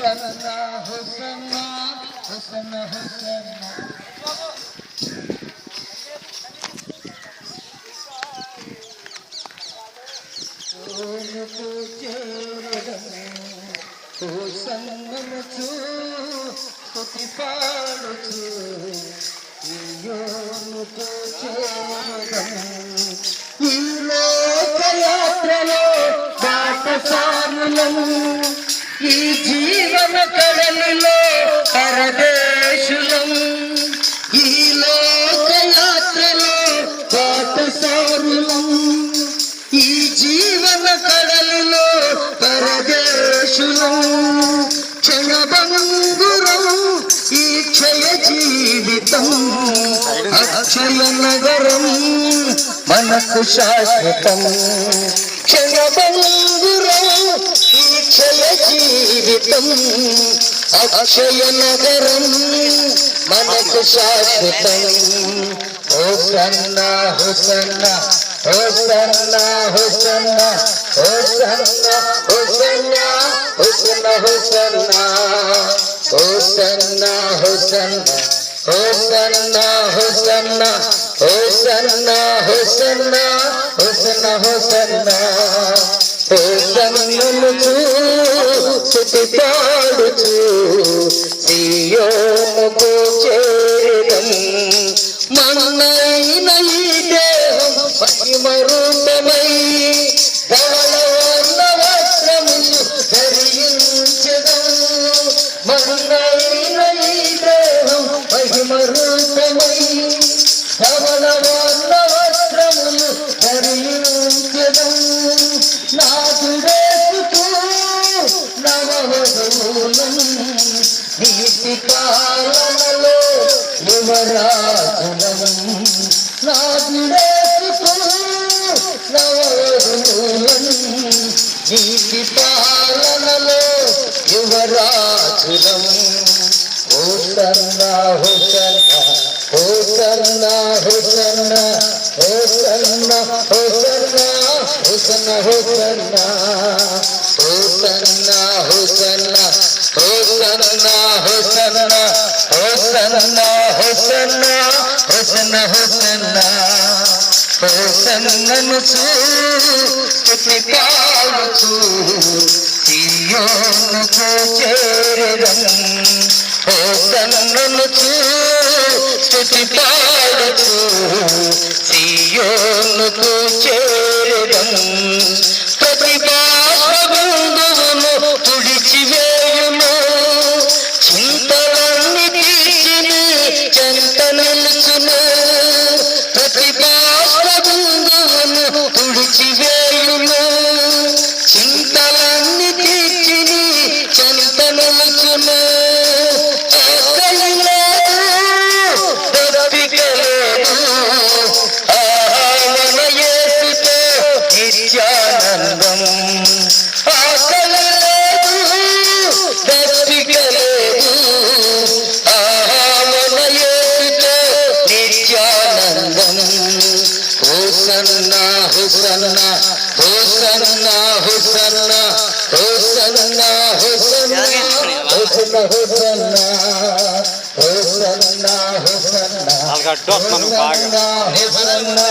hosanna హోసన్నా హోసన్నా hosanna హోసన్ననచు స్తుతి పాడుచు సియోనుకు చేరుదము ఈ లోకయాత్రలో బాటసారులము ఈ జీవన కడలిలో పరదేశులం ఈ లోకయాత్రలో బాటసారులం ఈ జీవన కడలిలో పరదేశులం క్షణభంగురం ఈ క్షయ జీవితం అక్షయ నగరం మనకు శాశ్వతం క్షణభంగురం ఈ క్షయ జీవితం అక్షయ నగరం మనకు శాశ్వతం హోసన్నా హోసన్నా హోసన్నా హోసన్నా హోసన్నా హోసన్నా హోసన్నా హోసన్నా హోసన్నా హోసన్నా హోసన్నా హోసన్నా హోసన్నా హోసన్నా హోసన్నా హోసన్నా హోసన్ననుచు స్తుతి పాడుచు సియోనుకు చేరుదం మన్నైన ఈ దేహం మహిమరూపమై ధవళవర్ణ వస్త్రములు ధరించెదం మన్నైన ఈ దేహం మహిమరూపమై ధవళవర్ణ వస్త్రములు ధరించెదం నాదుడేసుకు నవవధూలం నీతి పాలనలో యువరాజులం నాదుడేసుకు నవవధూలం నీతి పాలనలో యువరాజులం హోసన్నా హోసన్నా హోసన్నా హోసన్నా హోసన్నా హోసన్నా హోసన్నా హోసన్నా హోసన్నా హోసన్నా హోసన్నా హోసన్నా హోసన్నా హోసన్నా హోసన్నా హోసన్నా హోసన్ననుచు స్తుతి పాడుచు సియోనుకు చేరుదం హోసన్ననుచు స్తుతి పాడుచు సియోనుకు చేరుదం ప్రతి పాపబిందువును తుడిచివేయును చింతలన్నీ తీర్చిని చెంత నిలుచును ప్రతి పాపబిందువును తుడిచివేయును చింతలన్నీ తీర్చిని చెంత నిలుచును నిత్యానందం ఆకలి లేదు దప్పిక లేదు ఆహామన యేసుతో నిత్యానందం హోసన్నా హోసన్నా హోసన్నా హోసన్నా హోసన్నా హోసన్నా హోసన్నా హోసన్నా హోసన్నా హోసన్నా హోసన్నా హోసన్నా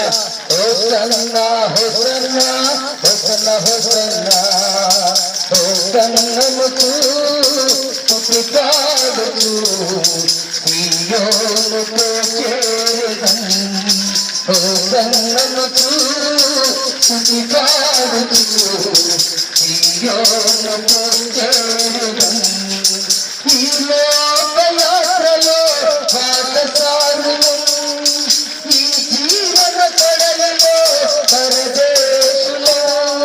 హోసన్నా హోసన్నా హోసన్నా హోసన్నా హోసన్ననుచు స్తుతి పాడుచు సియోనుకు చేరుదం హోసన్ననుచు స్తుతి పాడుచు సియోనుకు చేరుదం ఈ లోకయాత్రలో బాటసారులం ఈ జీవన కడలిలో పరదేశులం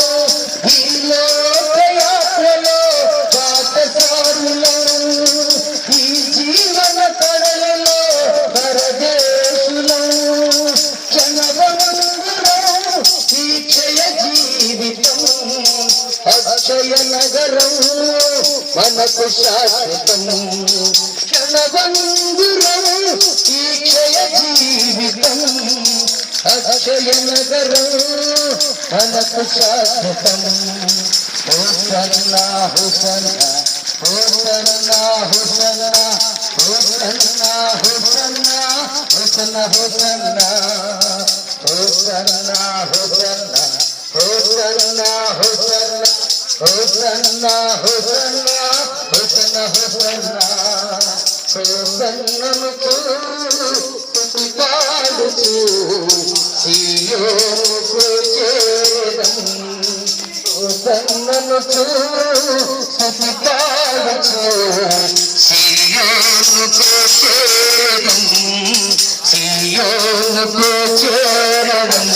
ఈ లోకయాత్రలో బాటసారులం ఈ జీవన కడలిలో పరదేశులం క్షణభంగురం ఈ క్షయ జీవితం అక్షయ నగరం మనకు శాశ్వతం క్షణభంగురం ఈ క్షయ జీవితం అక్షయ నగరం మనకు శాశ్వతం హోసన్నా హోసన్నా హోసన్నా హోసన్నా హోసన్నా హోసన్నా హోసన్నా హోసన్నా హోసన్నా హోసన్నా హోసన్నా హోసన్నా హోసన్నా హోసన్నా హోసన్నా హోసన్నా హోసన్నను స్తుతి పాడుచు సియోనుకు చేరదం హోసన్నను స్తుతి పాడుచు సియోనుకు చేరదం సియోనుకు చేరదం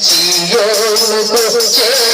సియోనుకు చేరదం